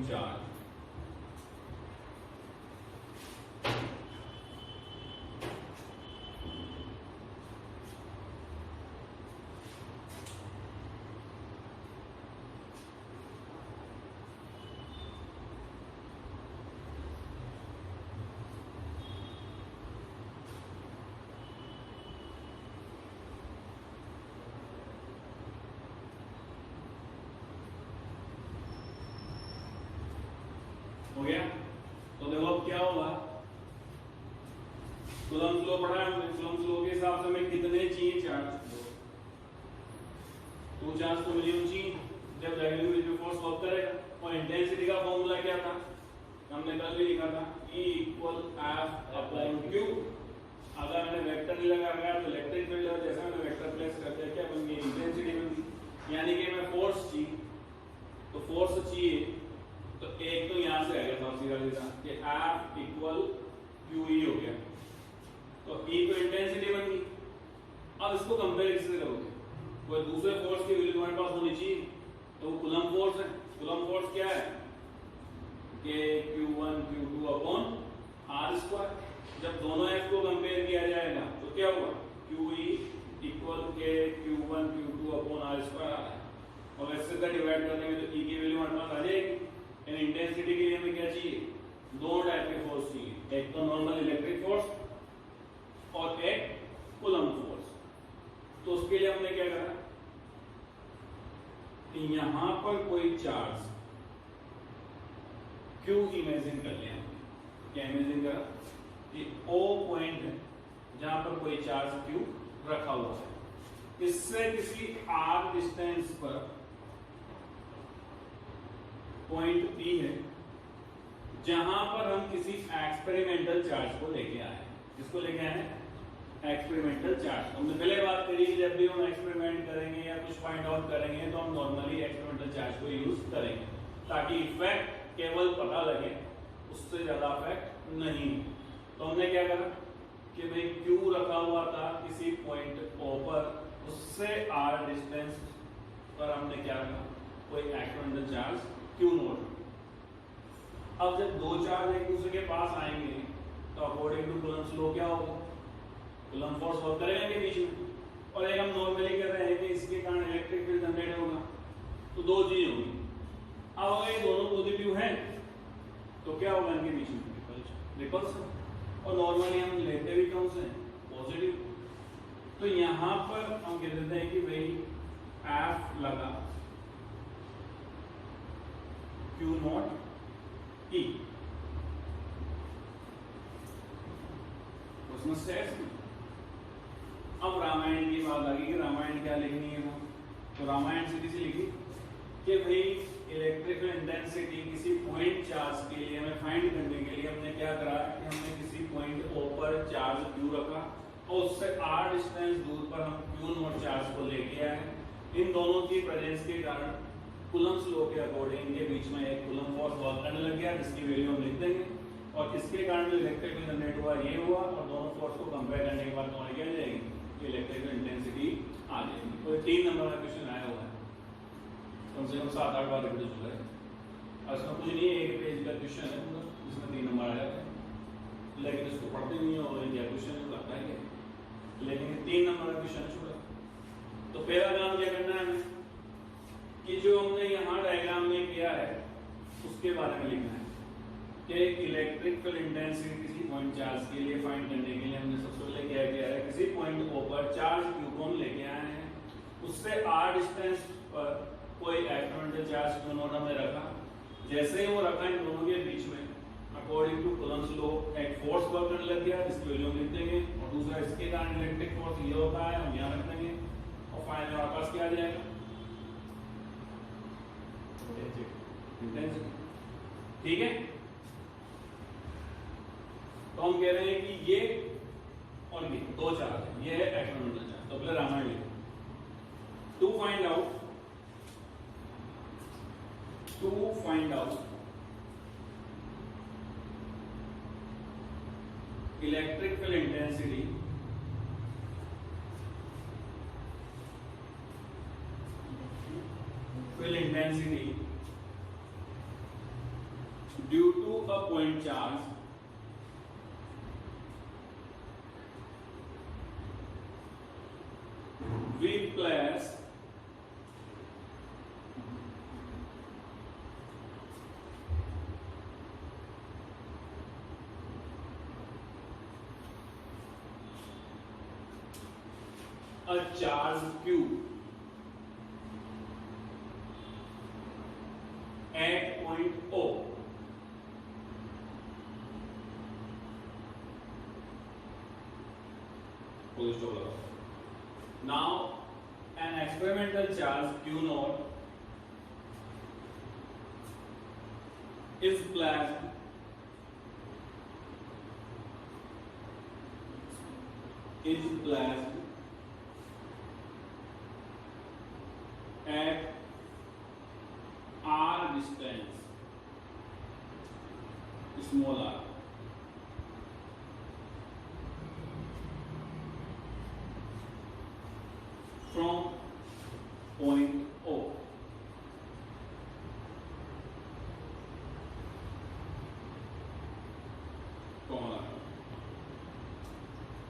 Point charge. हो गया। तो देखो अब क्या होगा, कूलम्ब लॉ पढ़ा है हमने। कूलम्ब लॉ के हिसाब से हमें कितने चाहिए चार्ज, 2 चार्ज तो मिलियन चाहिए जब रेगुलर फोर्स वर्क करेगा। और इंटेंसिटी का फॉर्मूला क्या था, हमने कल भी लिखा था, E equal F upon Q. अगर मैंने वेक्टर नहीं लगा रखा तो इलेक्ट्रिक फील्ड है, जैसा मैंने वेक्टर प्लेस कर दिया क्या बन गई, इंटेंसिटी बन गई। यानी कि मैं फोर्स चाहिए, तो फोर्स चाहिए तो एक तो यहां से आएगा सब सीधा सीधा कि F इक्वल QE हो गया, तो E तो इंटेंसिटी बन गई। अब इसको कंपेयर किससे करोगे, कोई दूसरे फोर्स की वैल्यू तुम्हारे पास होनी चाहिए, तो वो कूलम्ब फोर्स है। कूलम्ब फोर्स क्या है, K Q1 Q2 upon R square. जब दोनों F को कंपेयर किया जाएगा तो क्या होगा, QE equal K Q1 Q2 upon R square आ रहा है। और इससे का डिवाइड करने में तो E की वैल्यू हमारे पास आ जाएगी। इन इंटेंसिटी के लिए हमें क्या चाहिए, दो टाइप के फोर्स चाहिए, एक तो नॉर्मल इलेक्ट्रिक फोर्स और एक कूलम्ब फोर्स। तो उसके लिए हमने क्या करा, यहां पर कोई चार्ज Q इमेजिन कर लिया। क्या इमेजिन करा, कि O पॉइंट है जहां पर कोई चार्ज Q रखा हुआ है। इससे किसी R डिस्टेंस पर पॉइंट P है जहां पर हम किसी एक्सपेरिमेंटल चार्ज को लेके आए। किसको लेके आए हैं, एक्सपेरिमेंटल चार्ज। हमने पहले बात करी कि जब भी हम एक्सपेरिमेंट करेंगे या कुछ फाइंड आउट करेंगे तो हम नॉर्मली एक्सपेरिमेंटल चार्ज को यूज करेंगे ताकि इफेक्ट केवल पता लगे, उससे ज्यादा इफेक्ट नहीं। तो हमने क्या करा कि भाई Q रखा हुआ था किसी पॉइंट O पर, उससे R डिस्टेंस पर हमने क्या करा, कोई एक्सपेरिमेंटल चार्ज Q नोट। अब जब दो चार्ज एक दूसरे के पास आएंगे तो अकॉर्डिंग टू कूलम्ब लॉ क्या होगा, कूलम्ब फोर्स वर्क करेगा इनके बीच में। और एक हम नॉर्मली कर रहे हैं कि इसके कारण इलेक्ट्रिक फील्ड जनरेट होगा, तो दो चीज होगी। अब अगर ये दोनों पॉजिटिव हैं तो क्या होगा इनके बीच में, रिपल्सन। और नॉर्मली हम लेते भी कौन से, पॉजिटिव। तो यहां पर हम कह देते हैं कि भाई F लगा Q नॉट E। उसमें स्टेट्स में अब रामायण की बात आ गई कि रामायण क्या लिखनी है वो, तो रामायण सीधी सी लिखी कि भाई इलेक्ट्रिकल इंटेंसिटी किसी पॉइंट चार्ज के लिए हमें फाइंड करने के लिए हमने क्या करा कि हमने किसी पॉइंट O पर चार्ज Q रखा और उससे R डिस्टेंस दूर पर हम Q नॉट चार्ज को लेके आए। इन दोनों की प्रेजेंस के कारण कूलम्ब लॉ के अकॉर्डिंग इनके बीच में एक कूलम्ब फोर्स वर्क करने लग गया, जिसकी वैल्यू हम लिख देंगे। और इसके कारण जो इलेक्ट्रिक फील्ड जनरेट हुआ ये हुआ, और दोनों फोर्स को कंपेयर करने के बाद हमारी क्या जाएगी, इलेक्ट्रिकल इंटेंसिटी आ जाएगी। तो 3 नंबर का क्वेश्चन आया हुआ है, कम से कम 7-8 बार रिपीट हो चुका है। इसमें कुछ नहीं है, एक पेज का क्वेश्चन है पूरा, जिसमें 3 नंबर आ जाते हैं, लेकिन इसको पढ़ते नहीं हो और क्या क्वेश्चन करता है क्या, लेकिन 3 नंबर का क्वेश्चन छोड़ा। तो पहला काम क्या करना है हमें कि जो हमने यहाँ डायग्राम में किया है उसके बारे में लिखना है कि इलेक्ट्रिक फील्ड इंटेंसिटी किसी पॉइंट चार्ज के लिए फाइंड करने के लिए हमने सबसे पहले क्या किया है, किसी पॉइंट O पर चार्ज Q को हम लेके आए हैं, उससे R डिस्टेंस पर कोई एक्सपेरिमेंटल चार्ज Q नॉट हमने रखा। जैसे ही वो रखा इन दोनों के बीच में अकॉर्डिंग टू कूलम्ब लॉ एक फोर्स वर्क करने लग गया, जिसकी वैल्यू हम लिख देंगे, और दूसरा इसके कारण इलेक्ट्रिक फोर्स ये होता है, हम यहाँ रख देंगे, और फाइनली हमारे पास क्या आ जाएगा, इंटेंसिटी। ठीक है, तो हम कह रहे हैं कि ये और ये दो चार्ज है, ये है एक्सपेरिमेंटल चार्ज। तो पहले रामायण लिखो, to find out electric field intensity due to a point charge we place a charge Q at point O. Full stop लगाओ. Now an experimental charge Q naught is placed at r distance, small r, from point O.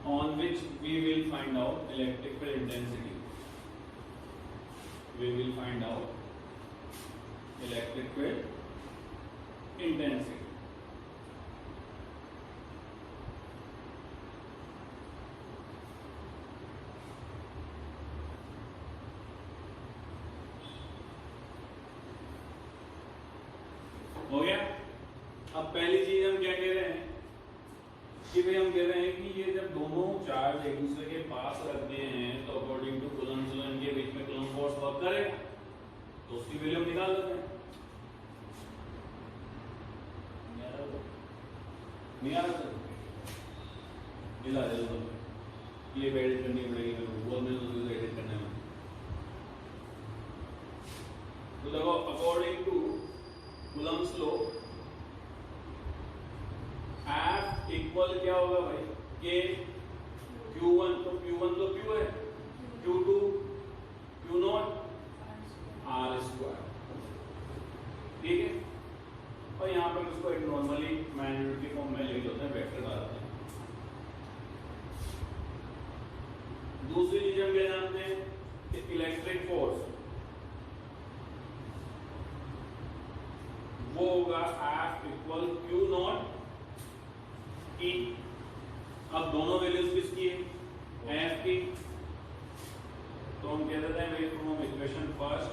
On which we will find out electrical intensity. We will find out electrical intensity. हो गया. अब पहली चीज हम क्या कह रहे हैं कि भाई हम कह रहे हैं कि ये जब दोनों चार्ज एक दूसरे के पास रखते हैं तो अकॉर्डिंग टू कूलम्ब लॉ इनके बीच में कूलम्ब फोर्स वर्क करेगा, तो उसकी वैल्यू हम निकाल लेते हैं. नहीं आ रहा सर, निकाल दे दो. ये एडिट करनी पड़ेगी मेरे को, बोल में तो एडिट करने में. तो देखो according to Coulomb law F equal क्या होगा भाई, K Q1, तो Q1 तो Q है, Q2 Q not R square. ठीक है. और यहाँ पर उसको एक नॉर्मली मैग्नीट्यूड के फॉर्म में लिख लेते हैं, वेक्टर डालते हैं. दूसरी चीज हम क्या जानते हैं कि इलेक्ट्रिक फोर्स वो होगा F equal Q not E. अब दोनों वैल्यूज किसकी है, F की, तो हम कह देते हैं भाई from equation first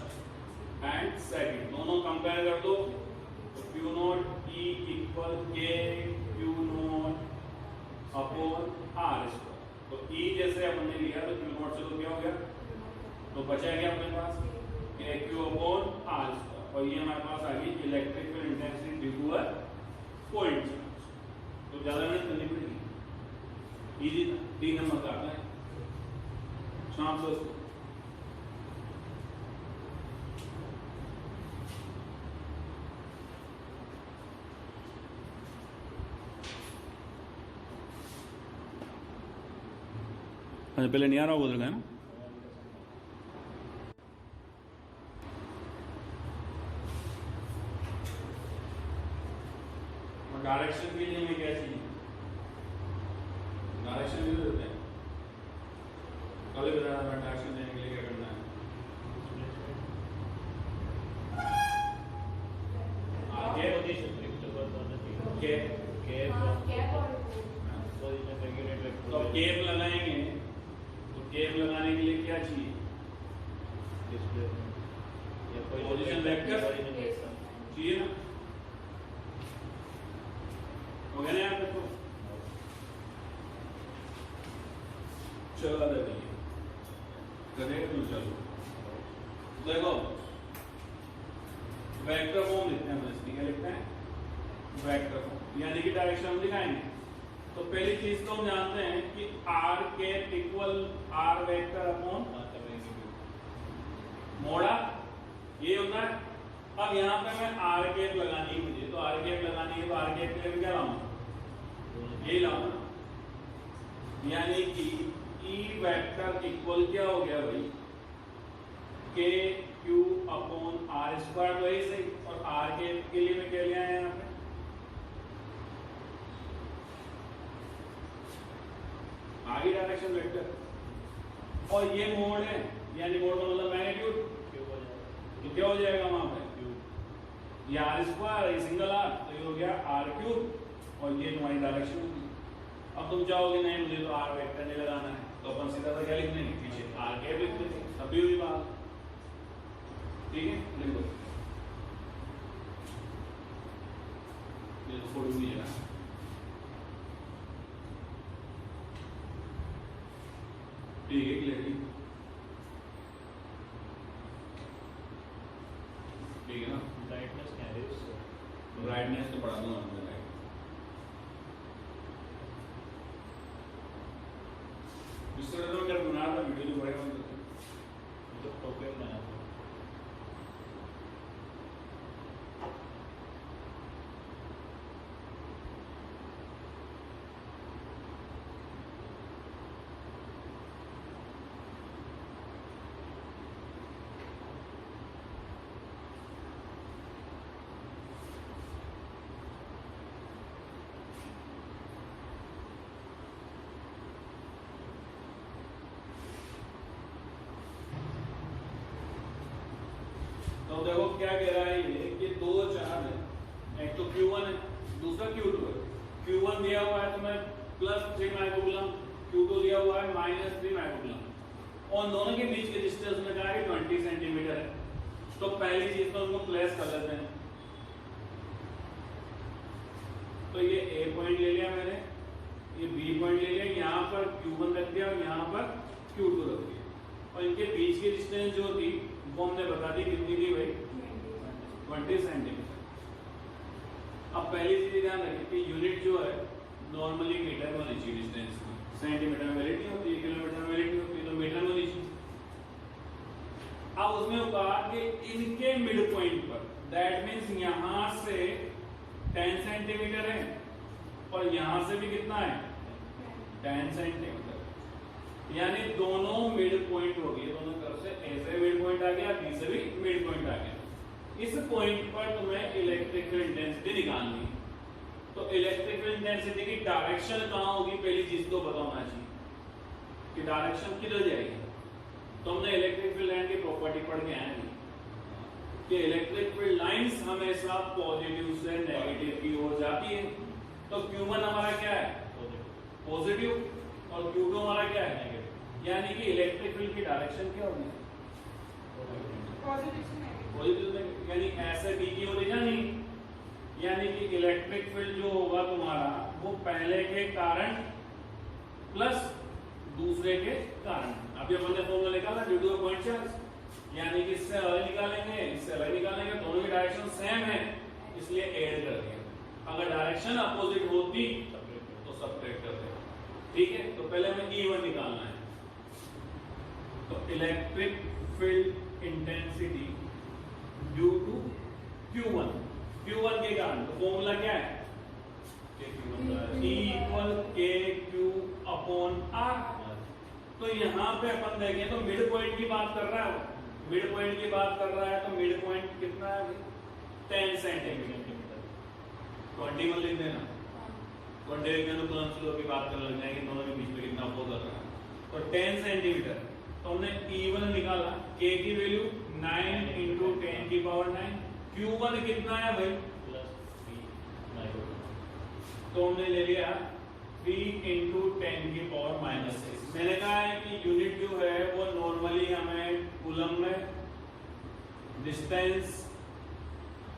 and second दोनों कंपेयर कर दो, तो Q not E equal K Q not upon R square. तो E जैसे हमने लिया तो Q नॉट से तो क्या हो गया, तो बचा क्या अपने पास K Q upon R square. और ये हमारे पास आ गई electrical intensity due to a point charge. तो ज्यादा मेहनत करनी पड़ेगी, इजी था. 3 नंबर काटना है शाम से उसको. पहले नहीं आ रहा बोल रहा है ना. डायरेक्शन के लिए में क्या चाहिए, डायरेक्शन भी देते हैं. कल ही बताया था डायरेक्शन देने के लिए क्या करना है. आगे तो केप लगाएंगे, तो केप लगाने के लिए क्या चाहिए, पोजीशन वेक्टर चाहिए ना. हो गया ना यहाँ पे. तो चलो करेक्ट. चलो देखो वेक्टर फॉर्म लिखते हैं, इसकी क्या लिखते हैं, वेक्टर फॉर्म, यानी कि डायरेक्शन हम दिखाएंगे. तो पहली चीज तो हम जानते हैं कि R cap equal R vector upon मोड़ा, ये होता है. अब यहाँ पे मैं आर कैप लगानी है मुझे, तो आर कैप लगानी है तो आर कैप के लिए क्या लाऊंगा, यही लाऊंगा. यानी कि ई वेक्टर इक्वल क्या हो गया भाई, के क्यू अपॉन आर स्क्वायर. तो यही सही. और आर कैप के लिए मैं क्या लिया है यहाँ पे, डायरेक्शन वेक्टर, और ये मोड है, यानी मोड का मतलब मैग्नीट्यूड, तो क्या हो जाएगा वहां पे ये आर स्क्वायर, ये सिंगल आर, तो ये हो गया आर क्यूब, और ये तुम्हारी डायरेक्शन होगी। अब तुम चाहोगे नहीं मुझे तो आर वेक्टर नहीं लगाना है, तो अपन सीधा सा क्या लिख देंगे, पीछे आर कैप लिख देंगे, तब भी हुई बात। ठीक है, लिख दो, ये तो फोटो नहीं है, ठीक है, क्लियरली ठीक है ना। ब्राइटनेस क्या है इससे? ब्राइटनेस तो बढ़ा दूंगा मैं, इस तरह तो मैं बना रहा था वीडियो जो बड़े बन तो टोकन में आता है। तो देखो क्या कह रहा है ये कि दो चार्ज है, एक तो Q1 है, दूसरा Q2 है। Q1 दिया हुआ है तुम्हें +3 माइक्रोकूलम, Q2 दिया हुआ है -3 माइक्रोकूलम, और दोनों के बीच के डिस्टेंस में कहा है 20 सेंटीमीटर है। तो पहली चीज तो उनको प्लेस कर लेते हैं। तो ये A पॉइंट ले लिया मैंने, ये B पॉइंट ले लिया, यहाँ पर Q1 रख दिया और यहाँ पर Q2 रख दिया, और इनके बीच की डिस्टेंस जो थी वो हमने बता दी, कितनी थी भाई, 20 सेंटीमीटर। अब पहली चीज ध्यान रखें कि यूनिट जो है नॉर्मली मीटर में होनी चाहिए डिस्टेंस की, सेंटीमीटर में वैलिड नहीं होती, किलोमीटर में वैलिड नहीं होती, तो मीटर में होनी चाहिए। अब उसमें कहा कि इनके मिड पॉइंट पर, दैट मींस यहां से 10 सेंटीमीटर है और यहां से भी कितना है 10 सेंटीमीटर, यानी दोनों मिड पॉइंट हो गए, दोनों तरफ से ऐसे मिड पॉइंट आ गया, बी से भी मिड पॉइंट आ गया। इस पॉइंट पर तुम्हें इलेक्ट्रिकल इंटेंसिटी निकालनी है। तो इलेक्ट्रिकल इंटेंसिटी की डायरेक्शन कहां होगी, पहली चीज तो बताना चाहिए कि डायरेक्शन किधर जाएगी। तो हमने इलेक्ट्रिक फील्ड लाइन की प्रॉपर्टी पढ़ के आए हैं कि इलेक्ट्रिक फील्ड लाइंस हमेशा पॉजिटिव से नेगेटिव की ओर जाती है। तो Q1 हमारा क्या है, पॉजिटिव, और Q2 हमारा क्या है, नेगेटिव, यानी कि इलेक्ट्रिक फील्ड की डायरेक्शन क्या होगी, पॉजिटिव, यानी ऐसे डी की ओर जानी, यानी कि इलेक्ट्रिक फील्ड जो होगा तुम्हारा वो पहले के कारण प्लस दूसरे के कारण। अभी अपन ने फॉर्मूला निकाला ड्यू टू पॉइंट चार्ज, यानी कि इससे अलग निकालेंगे, इससे अलग निकालेंगे, दोनों की डायरेक्शन सेम है इसलिए ऐड कर दिया। अगर डायरेक्शन अपोजिट होती तो सब्ट्रैक्ट कर दें। ठीक है, तो पहले हमें E1 निकालना है। तो electric field intensity due to Q1, Q1 के कारण, तो फॉर्मूला क्या है, E इक्वल KQ/R। तो यहाँ पे अपन देखें तो मिड पॉइंट की बात कर रहा है, मिड पॉइंट की बात कर रहा है, तो मिड पॉइंट कितना है 10 सेंटीमीटर, 21 लिख देना, 20 लिख देना, कूलम्ब लॉ की बात करने लग जाएंगे, दोनों के बीच में कितना अपोज कर रहा है। तो 10 सेंटीमीटर, तो हमने E1 निकाला, K की वैल्यू 9 × 10⁹, Q1 कितना है भाई, तो हमने ले लिया 3 × 10⁻⁻⁶। मैंने कहा है कि यूनिट जो है वो नॉर्मली हमें कूलम में, डिस्टेंस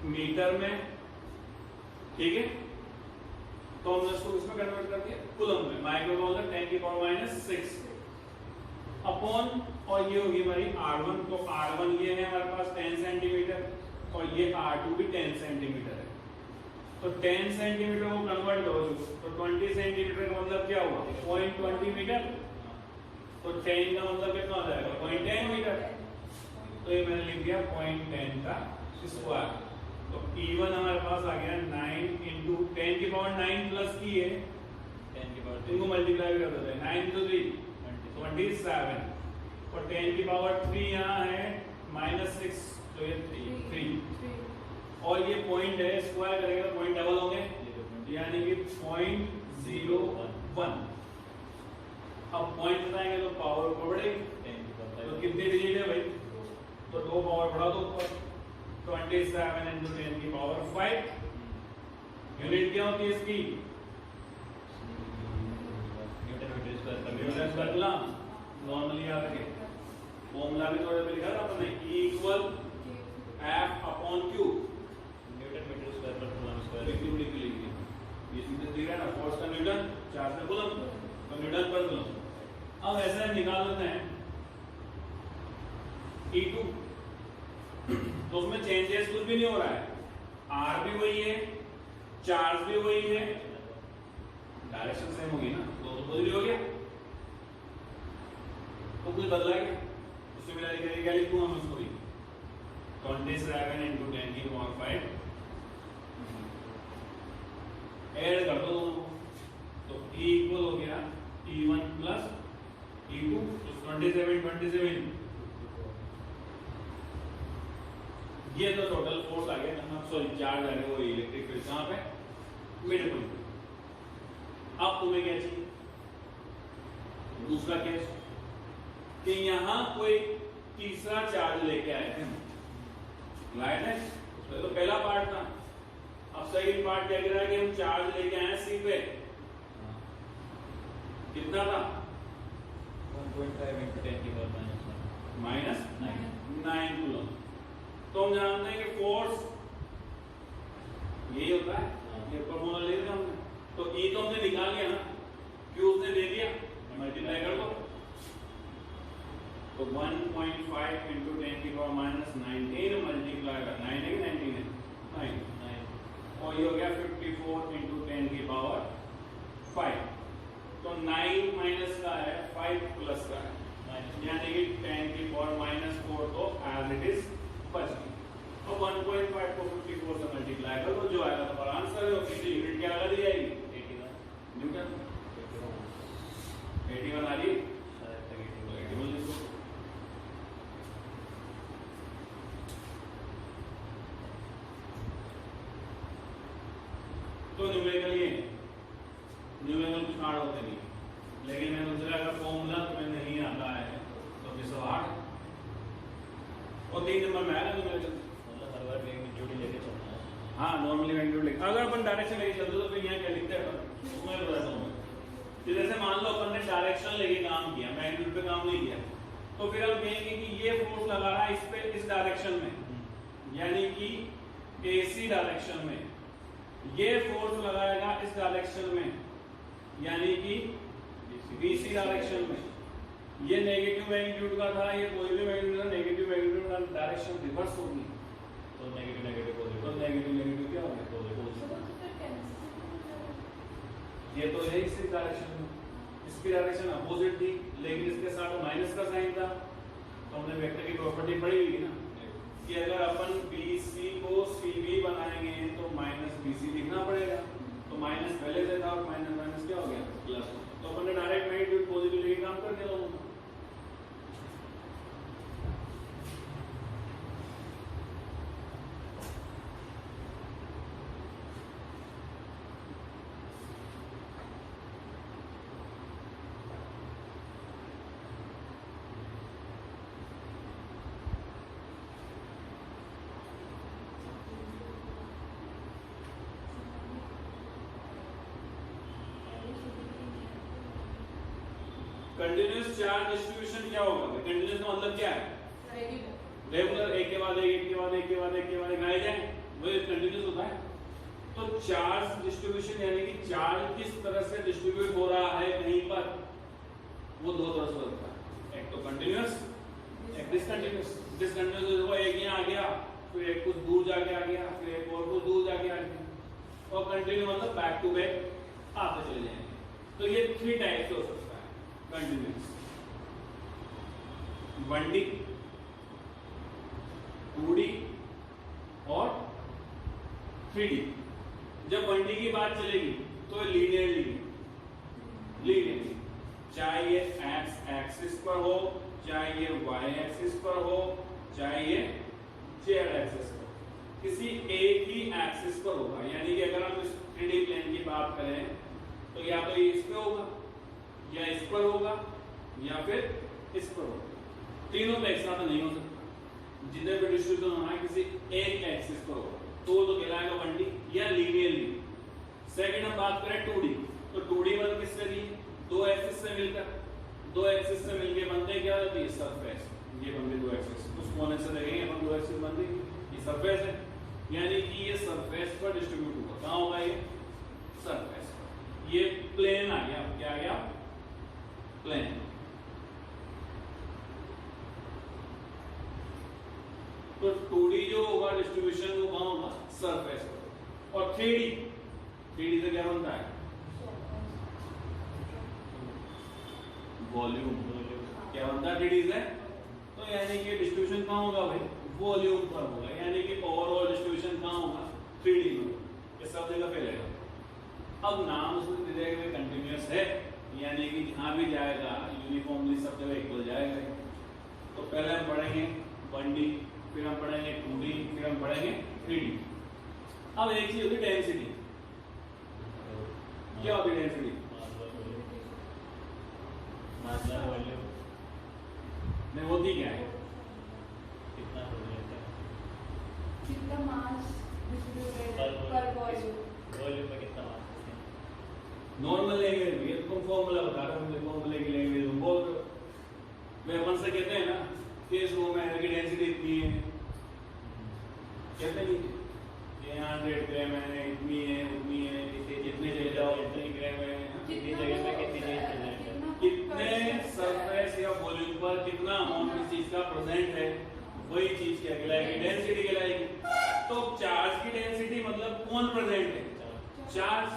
मीटर में, ठीक है, तो हमने इसको इसमें कन्वर्ट कर दिया कूलम में, माइक्रो का मतलब 10⁻⁶ अपॉन, और ये होगी हमारी R1। तो R1 ये है हमारे पास 10 सेंटीमीटर, और ये R2 भी 10 सेंटीमीटर है। तो 10 सेंटीमीटर को कन्वर्ट करो तो 20 सेंटीमीटर का मतलब क्या हुआ, 0.20 मीटर, तो 10 का मतलब कितना हो जाएगा, 0.10 मीटर। तो ये मैंने लिख दिया 0.10 का स्क्वायर। तो E1 हमारे पास आ गया 9 × 10⁹ प्लस की है 10⁻, इनको मल्टीप्लाई कर देते हैं, 9 × 3 27, और 10⁻3 यहाँ है -6, तो ये 3, और ये पॉइंट है, स्क्वायर करेगा तो पॉइंट डबल होंगे, यानी कि 0.01। अब पॉइंट बताएंगे तो पावर ऊपर बढ़ेगी, 10 की पावर तो 5 कितनी डिजिट है भाई, तो 2 पावर बढ़ा दो ऊपर, 27 into 10 की पावर 5। यूनिट क्या होती है इसकी, न्यूटन मीटर स्क्वायर पर न्यूटन पर कूलम। नॉर्मली याद रखें, फॉर्मूला भी थोड़े पे लिखा था आपने, E equal F upon Q, newton metre square पर कूलम स्क्वायर। लिखी लिखी ये सीधे दिख रहा है ना, फोर्स का न्यूटन, चार्ज का कूलम, तो न्यूटन पर कूलम। अब ऐसे हम निकाल लेते हैं E2, तो उसमें चेंजेस कुछ भी नहीं हो रहा है, R भी वही है, चार्ज भी वही है, डायरेक्शन सेम होगी ना, तो पॉजिटिव हो गया, तो कुछ बदला क्या, उससे मिला लिखेंगे, क्या लिखूंगा मैं उसको भी 27 into 10 की पावर 5 ऐड कर दो दोनों, तो E इक्वल हो गया E1 प्लस E2, तो 27 ये तो टोटल फोर्स आ गया ना, सॉरी चार्ज आ गया, वो इलेक्ट्रिक फील्ड कहां पे, मिड पॉइंट पे। अब तुम्हें क्या चाहिए, दूसरा केस कि यहां कोई तीसरा चार्ज लेके आए थे, राइट है, तो पहला पार्ट था। अब सेकंड पार्ट क्या कह रहा है कि हम चार्ज लेके आए सी पे, कितना था, 1.5 into 10 की पावर -9 कूलम। तो हम जानते हैं कि फोर्स यही होता है, ये फॉर्मूला ले लिया हमने, तो E तो हमने निकाल लिया ना, Q उसने दे दिया, मल्टीप्लाई कर दो, तो 1.5 into 10 की पावर -19 मल्टीप्लाई कर 9 है कि 19 है 9, और ये हो गया 54 into 10 की पावर 5। तो 9 माइनस का है, 5 प्लस का है, यानी कि 10 की पावर -4 तो एज इट इज बच गई। अब 1.5 को 54 से मल्टीप्लाई करो, जो आएगा तुम्हारा आंसर है, और किसी यूनिट क्या लगा दी जाएगी, 81 न्यूटन। 81 आ रही, शायद तक 81 लिखो। तो न्यूमेरिकल ये न्यूमेरिकल कुछ हार्ड होते नहीं, लेकिन मैंने सोचा अगर फॉर्मूला तुम्हें नहीं आता है तो फिर सब हार्ड, और 3 नंबर में आएगा न्यूमेरिकल। मतलब हर बार मैग्नीट्यूड लेके चलना है। हाँ नॉर्मली मैग्नीट्यूड लिख, अगर अपन डायरेक्शन लेके चलते तो फिर यहाँ क्या लिखते हैं अपन, उसमें बताता हूँ मैं। तो जैसे मान लो अपन ने डायरेक्शन लेके काम किया, मैग्नीट्यूड पे काम नहीं किया, तो फिर हम कहेंगे कि ये फोर्स लगा रहा है इस पे, इस डायरेक्शन में, यानी कि AC डायरेक्शन में, ये फोर्स लगाएगा इस डायरेक्शन में, यानी कि BC डायरेक्शन में। ये नेगेटिव मैग्नीट्यूड का था, ये कोई भी मैग्नीट्यूड का नेगेटिव मैग्नीट्यूड का डायरेक्शन रिवर्स होगी, तो नेगेटिव नेगेटिव तो पॉजिटिव नेगेटिव नेगेटिव क्या होगा, ये तो है इस डायरेक्शन में, इसकी डायरेक्शन अपोजिट थी, लेकिन इसके साथ माइनस का साइन था, तो हमने वेक्टर की प्रॉपर्टी पढ़ी हुई ना कि अगर अपन BC को CB बनाएंगे तो -BC लिखना पड़ेगा, तो माइनस पहले से था और माइनस माइनस क्या हो गया प्लस, तो अपन ने डायरेक्ट मैग्नीट्यूड पॉजिटिव लेके काम कर दिया दोनों का। कंटिन्यूअस चार्ज डिस्ट्रीब्यूशन क्या होगा, कंटिन्यूअस का मतलब क्या है, रेगुलर, एक के बाद एक के बाद एक के बाद एक के बाद एक आए जाए, वही कंटिन्यूअस होता है। तो चार्ज डिस्ट्रीब्यूशन यानी कि चार्ज किस तरह से डिस्ट्रीब्यूट हो रहा है कहीं पर, वो दो तरह से होता है, एक तो कंटिन्यूअस, एक डिसकंटिन्यूअस। डिसकंटिन्यूअस देखो एक यहाँ आ गया, फिर एक कुछ दूर जाके आ गया, फिर एक और कुछ दूर जाके आ गया, और कंटिन्यू मतलब बैक टू बैक आते चले जाएंगे। तो ये 3 टाइप से हो सकता है कंटिन्यूअस, 1D, 2D और 3D। जब 1D की बात चलेगी तो लीनियरली, चाहे ये x एक्सिस पर हो, चाहे ये y एक्सिस पर हो, चाहे ये z एक्सिस पर, किसी एक ही एक्सिस पर होगा। यानी कि अगर हम इस 3D प्लेन की बात करें तो या तो ये इस पे होगा, या इस पर होगा या फिर इस पर होगा। तीनों पे एक साथ नहीं हो सकता। जितने भी डिस्ट्रीब्यूशन होना है किसी एक एक्सिस पर होगा तो कहलाएगा 1D या लीनियरली। सेकंड हम बात करें 2D, तो 2D बन किससे रही है? दो एक्सिस से मिलकर, दो एक्सिस से मिलके बनते क्या होती है? सरफेस। ये बन गए दो एक्सिस, उस कोने से देखेंगे अपन दो एक्सिस बन गई, ये सरफेस है, यानी कि ये सरफेस पर डिस्ट्रीब्यूट होगा। कहां होगा ये? सरफेस पर। ये प्लेन आ गया, क्या आ गया? प्लेन। तो 2D जो होगा डिस्ट्रीब्यूशन वो कहां होगा? सरफेस पर। और 3D से क्या बनता है? वॉल्यूम। क्या बनता है 3D से? तो यानी कि डिस्ट्रीब्यूशन कहां होगा भाई? वॉल्यूम पर होगा, यानी कि ओवरऑल डिस्ट्रीब्यूशन कहां होगा? 3D में। ये सब जगह फैलेगा। अब नाम उसमें दे देगा कंटिन्यूअस है, यानी कि जहां भी जाएगा यूनिफॉर्मली सब जगह इक्वल जाएगा। तो पहले हम पढ़ेंगे 1D, फिर हम पढ़ेंगे 2D, फिर हम पढ़ेंगे 3D। अब एक चीज होती है डेंसिटी। क्या होती है डेंसिटी? नहीं, होती क्या है? कितना मास डिस्ट्रीब्यूटेड पर वॉल्यूम में कितना मास? नॉर्मल लैंग्वेज में, ये तो फॉर्मूला बता रहा हूँ, मुझे फॉर्मूले की लैंग्वेज में बोल दो। वे अपन से कहते हैं ना कि इस रूम में एनर्जी डेंसिटी इतनी है, कहते नहीं कि 100 ग्राम है, इतनी है, उतनी है, जितने चले जाओ इतने ग्राम है, कितनी जगह पे कितनी चीज चल रही है, कितने सरफेस या वॉल्यूम पर कितना अमाउंट किस चीज का प्रेजेंट है, वही चीज क्या कहलाएगी? डेंसिटी कहलाएगी। तो चार्ज की डेंसिटी मतलब कौन प्रेजेंट है? चार्ज।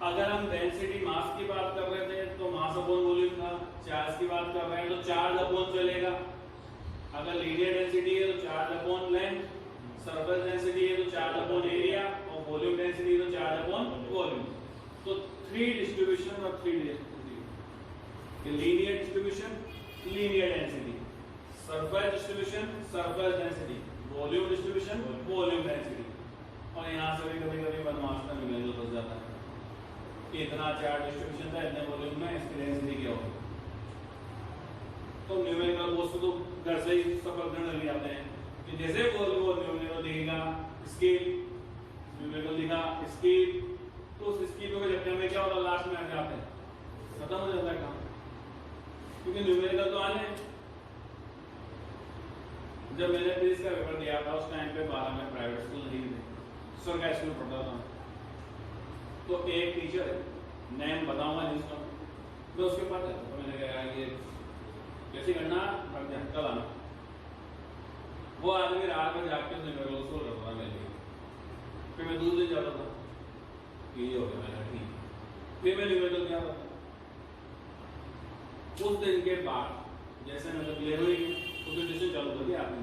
अगर हम डेंसिटी मास की बात कर रहे थे तो मास अपॉन वॉल्यूम था, चार्ज की बात कर रहे हैं तो चार्ज अपॉन चलेगा। अगर लीनियर डेंसिटी है तो charge upon length, surface density है तो चार्ज अपॉन एरिया, और वॉल्यूम डेंसिटी है तो चार्ज अपॉन वॉल्यूम। तो 3 डिस्ट्रीब्यूशन और 3 density. Linear distribution, linear density, surface distribution, surface density, volume distribution, volume density. और यहाँ से भी कभी-कभी बनवास्ता मिले जो फंस जाता है, इतना चार्ज डिस्ट्रीब्यूशन था, इतने वॉल्यूम में, इसकी डेंसिटी क्या होगी? तो न्यूमेरिकल वस्तु तो घर से ही सफल करने लग जाते हैं कि जैसे वो न्यूमेरिकल दिखेगा स्केल, न्यूमेरिकल दिखा स्केल, तो उस स्केल के चक्कर में क्या होता है? लास्ट में आ जाते हैं, खत्म हो जाता है काम, क्योंकि न्यूमेरिकल तो आने। जब मैंने फिजिक्स का पेपर दिया था उस टाइम पे 12 में प्राइवेट स्कूल नहीं थे, सरकारी स्कूल पढ़ता था। तो एक टीचर है, नेम बताऊंगा नहीं उसका, मैं उसके पास गया तो मैंने कहा ये कैसे करना, कल आना। वो आदमी रात में जाके उसने मेरे को सोल रखा मेरे लिए। फिर मैं दूसरे दिन जाता था, ये हो गया, मैंने ठीक। फिर मैं न्यूमेरिकल क्या था, उस दिन के बाद जैसे मैं क्लियर हुई तो डिस्कशन चालू कर दिया आपने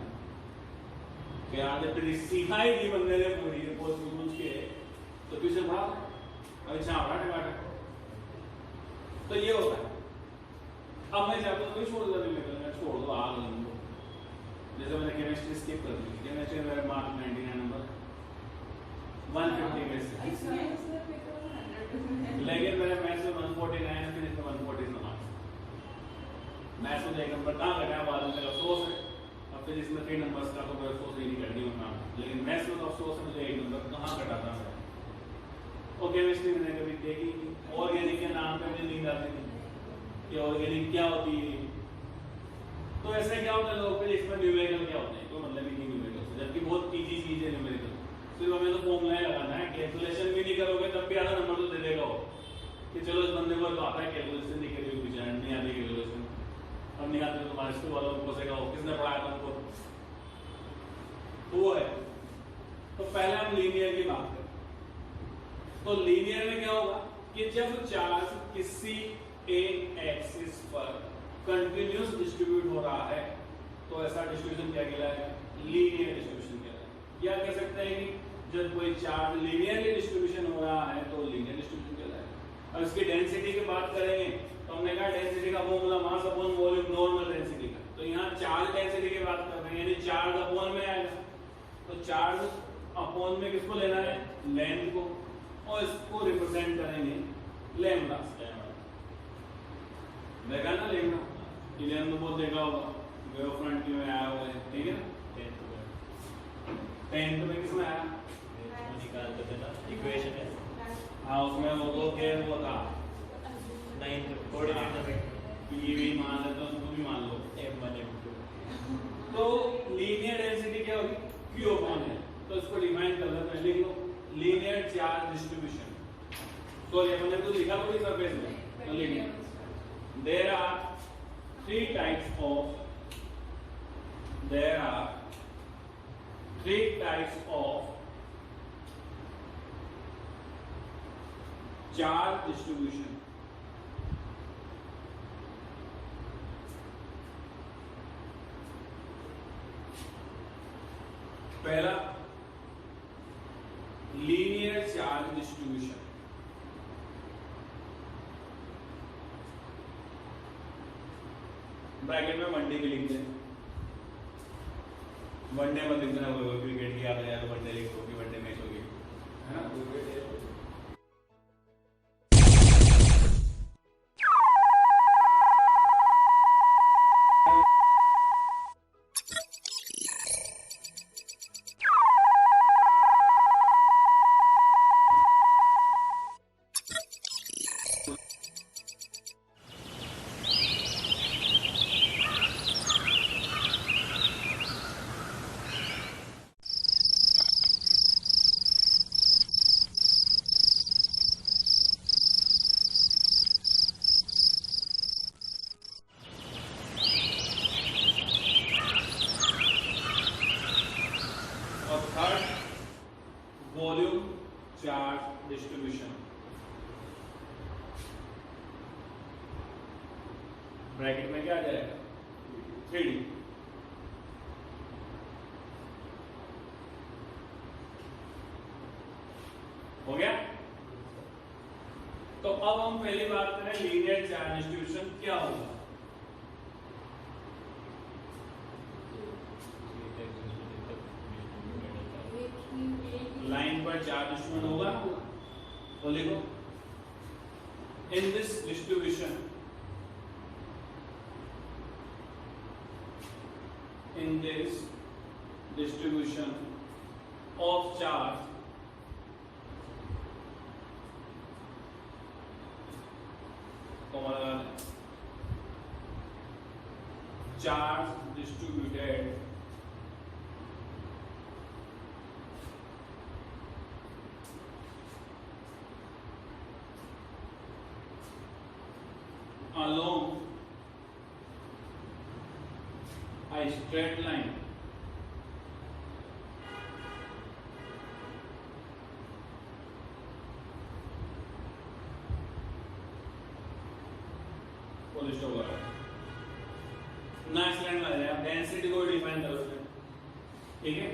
कि आगे फिर सीखा ही नहीं बंदे ने पूरी पोस्ट पूछ के, तो पीछे भाग अच्छा टमाटर। तो ये होता है। अब मैं चाहता हूँ कोई छोड़ दो, मैं छोड़ दो आग लूंगा। जैसे मैंने केमिस्ट्री स्किप कर दी, केमिस्ट्री मेरा मार्क 99 नंबर 150 में से, लेकिन मेरे मैथ्स में 149 है, फिजिक्स में 140 मार्क्स। मैथ्स में 1 नंबर कहाँ घटा, बाद में मेरा अफसोस है। अब फिजिक्स में 3 नंबर का तो कोई अफसोस ही नहीं करनी होता, लेकिन मैथ्स में तो अफसोस है मुझे 1 नंबर कहाँ घटाता है। और केमिस्ट्री मैंने कभी देखी नहीं, ऑर्गेनिक के नाम पे मुझे नींद आती थी कि ऑर्गेनिक क्या होती है। तो ऐसे क्या होता है लोग फिर इसमें न्यूमेरिकल क्या होते हैं, कोई मतलब ही नहीं न्यूमेरिकल, जबकि बहुत इजी चीज है न्यूमेरिकल। सिर्फ हमें तो फॉर्मूला लगाना है, कैलकुलेशन भी नहीं करोगे तब भी आधा नंबर तो दे देगा वो कि चलो इस बंदे को तो आता है कैलकुलेशन, नहीं करी हुई विचार नहीं आती कैलकुलेशन, अब नहीं आते तो तुम्हारे स्कूल वालों को पूछेगा किसने पढ़ाया था उनको, तो वो है। तो पहले हम लीनियर की बात करें, तो लीनियर में क्या होगा कि जब चार्ज किसी एक एक्सिस पर कंटिन्यूअस डिस्ट्रीब्यूट हो रहा है तो ऐसा डिस्ट्रीब्यूशन क्या कहलाएगा? लीनियर डिस्ट्रीब्यूशन कहलाएगा। या कह सकते हैं कि जब कोई चार्ज लीनियरली डिस्ट्रीब्यूशन हो रहा है तो लीनियर डिस्ट्रीब्यूशन कहलाएगा। अब इसकी डेंसिटी की बात करेंगे तो हमने कहा डेंसिटी का formula mass upon volume normal density का, तो यहाँ चार्ज डेंसिटी की बात कर रहे हैं, यानी चार्ज अपॉन में आएगा। तो चार्ज अपॉन में किसको लेना है? लेंथ को, और इसको रिप्रेजेंट करेंगे लैम्डा। देखा ना लिखना, इधर में बहुत देखा होगा वेव फ्रंट की में आया हुआ है, ठीक है ना। 10th में किसमें आया? निकालते थे ना इक्वेशन है। हाँ उसमें वो तो के वो था 9th कोऑर्डिनेट में ये भी मान लेते हो, उसको भी मान लो। m1 m2 तो लीनियर डेंसिटी क्या होगी? Q अपॉन है, तो इसको डिफाइन कर लेते हैं, लिख लो लीनियर चार्ज डिस्ट्रीब्यूशन। तो ये मैंने तो लिखा थोड़ी सरफेस में, तो लिखिए there are three types of charge distribution. पहला लीनियर चार्ज डिस्ट्रीब्यूशन, ब्रैकेट में वनडे भी लिख दें। वनडे मत लिख देना, कोई क्रिकेट की याद है तो वनडे लिख दो कि वनडे मैच होगी, है ना। और third volume charge distribution, bracket में क्या आ जाएगा? 3D। हो गया। तो अब हम पहली बात करें लीनियर चार्ज डिस्ट्रीब्यूशन क्या होगा। लाइन पर चार्ज डिस्ट्रीब्यूशन होगा, तो लिखो in this distribution of charge charge distributed along a straight line Polish होगा ना, स्लैंड में आप डेंसिटी को डिफाइन कर सकते हैं, ठीक है।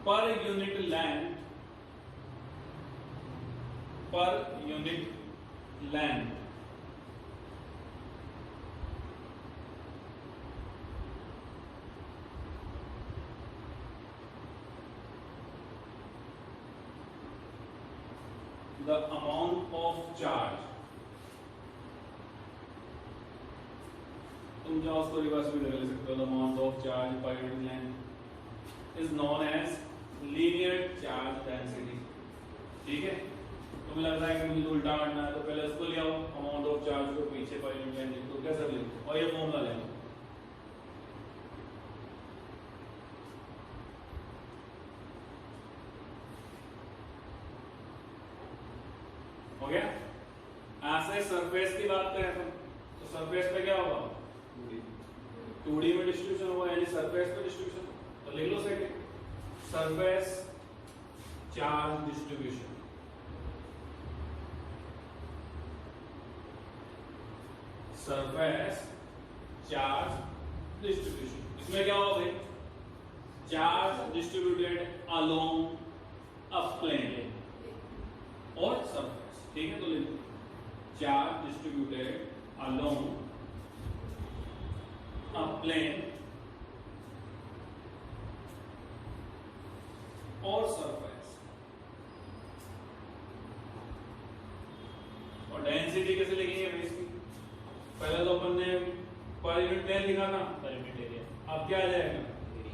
Per unit length the amount of charge, तुम चाहो उसको रिवर्स भी कर सकते हो, the amount of charge per unit length is known as linear charge density, ठीक है। तुम्हें लग रहा है कि मुझे उल्टा करना है, तो पहले उसको ले आओ अमाउंट ऑफ चार्ज को पीछे पर यूनिट लेंथ लिख दो, कैसे लिखो, और ये फॉर्मूला ले लो। हो गया। ऐसे सरफेस की बात करें तो सरफेस पे क्या होगा? 2D में डिस्ट्रीब्यूशन होगा, यानी सरफेस पे डिस्ट्रीब्यूशन, तो लिख लो second surface charge distribution. Surface charge distribution, इसमें क्या होगा भाई? Charge distributed along a plane or surface, ठीक है। तो लिखो charge distributed along a plane or surface. और डेंसिटी कैसे लिखेंगे इसकी? पहले तो अपन ने पर यूनिट लेंथ लिखा था, पर यूनिट एरिया। अब क्या आ जाएगा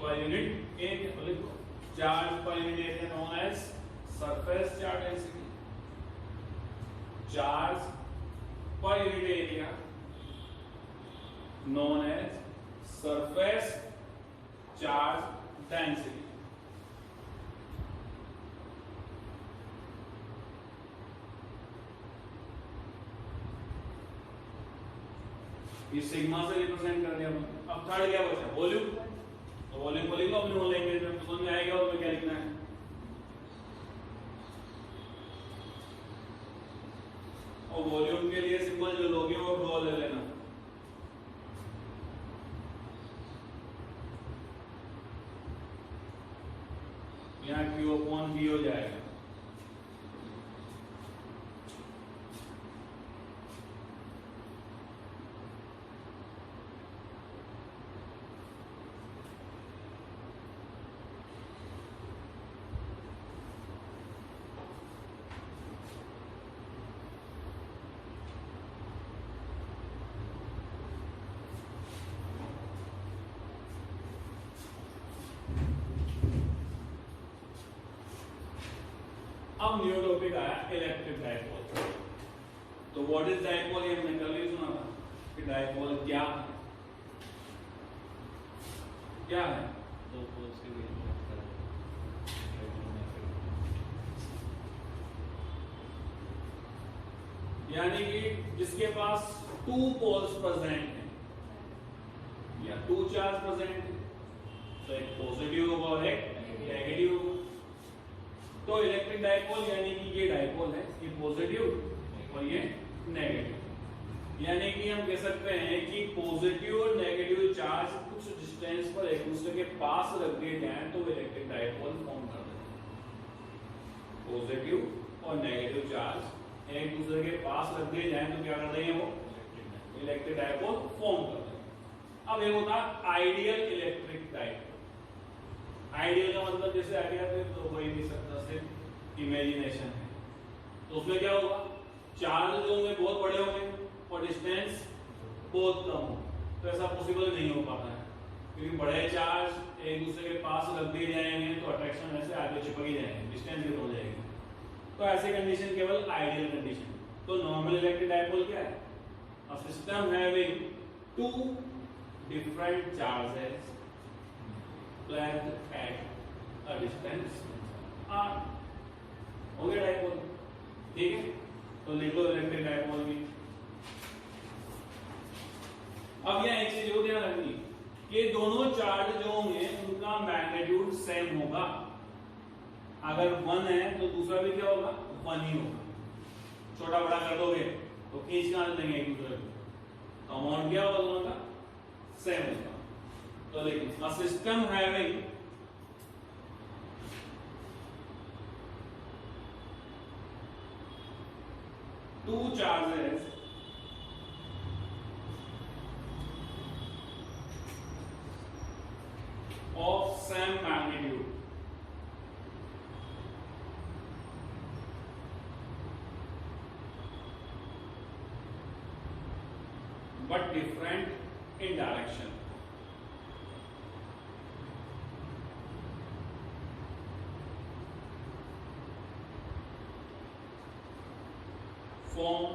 पर यूनिट एरिया। तो लिखो चार्ज पर unit area known as surface charge density. Charge पर unit area known as surface charge density। ये सिग्मा से रिप्रेजेंट कर दिया। अब थर्ड क्या बचा वॉल्यूम। तो वॉल्यूम को लिखो अपनी ओन लैंग्वेज में, समझ में आएगा और क्या लिखना है। और वॉल्यूम के लिए सिंबल जो लोगे वो रो ले लेना। यहाँ Q अपॉन V हो जाएगा। अब न्यू टॉपिक आया इलेक्ट्रिक डाइपोल। तो व्हाट इज डाइपोल, ये हमने कल ही सुना था कि डाइपोल क्या है। क्या है? दो पोल्स के बीच में यानी कि जिसके पास टू पोल्स प्रेजेंट हैं या टू चार्ज प्रेजेंट है, तो एक पॉजिटिव होगा और एक नेगेटिव होगा। तो इलेक्ट्रिक डाइपोल यानी कि ये डाइपोल है, ये पॉजिटिव और ये नेगेटिव। यानी कि हम कह सकते हैं कि पॉजिटिव और नेगेटिव चार्ज कुछ डिस्टेंस पर एक दूसरे के पास रख दिए जाएं तो इलेक्ट्रिक डाइपोल फॉर्म कर देते हैं। पॉजिटिव और नेगेटिव चार्ज एक दूसरे के पास रख दिए जाएं तो क्या कर देंगे वो इलेक्ट्रिक डाइपोल फॉर्म कर देंगे। अब ये होता है आइडियल इलेक्ट्रिक डाइपोल। आइडियल का मतलब जैसे आ गया तो वही नहीं सकता, सिर्फ इमेजिनेशन है। तो उसमें क्या होगा, चार्ज जो होंगे बहुत बड़े होंगे और डिस्टेंस बहुत कम हो। तो ऐसा पॉसिबल नहीं हो पाता है क्योंकि बड़े चार्ज एक दूसरे के पास रख दिए जाएंगे तो अट्रैक्शन ऐसे आगे चिपक ही जाएंगे, डिस्टेंस भी हो जाएगी। तो ऐसी कंडीशन केवल आइडियल कंडीशन। तो नॉर्मल इलेक्ट्रिक डाइपोल क्या है, a system having two different charges placed at a distance r। हो गया डाइपोल, ठीक है। तो लिख लो इलेक्ट्रिक डाइपोल भी। अब यहाँ एक चीज ध्यान रखनी कि दोनों चार्ज जो होंगे उनका मैग्नीट्यूड सेम होगा। अगर 1 है तो दूसरा भी क्या होगा 1 ही होगा। छोटा बड़ा कर दोगे तो खींच कहां देंगे एक दूसरे को, अमाउंट क्या होगा दोनों का सेम होगा। तो देखिए अ system having two charges of same magnitude but different in direction form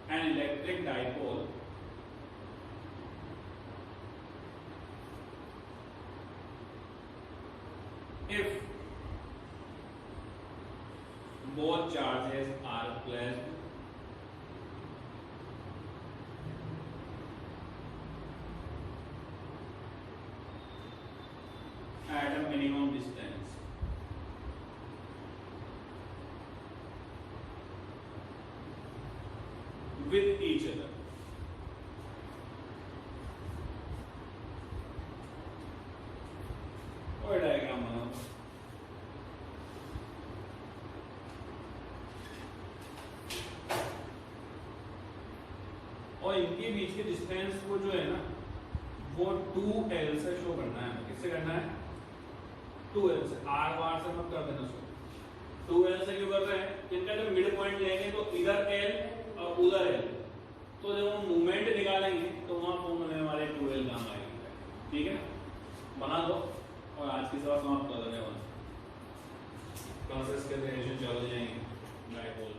an electric dipole if both charges are placed at a minimum distance with each other। और डायग्राम बनाओ। और इनके बीच के डिस्टेंस को जो है ना वो 2l से शो करना है। किससे करना है 2l से, r बार से मत कर देना शो। 2l से क्यों कर रहे हैं, इनका जब मिड पॉइंट लेंगे तो इधर l और उधर l, तो जब हम मूवमेंट निकालेंगे तो वहां फॉर्मूले हमारे 2L काम आएगी। ठीक है, बना दो और आज की सभा समाप्त कर देने वाला। क्लासेस के रिलेशन चल जाएंगे डायपोल।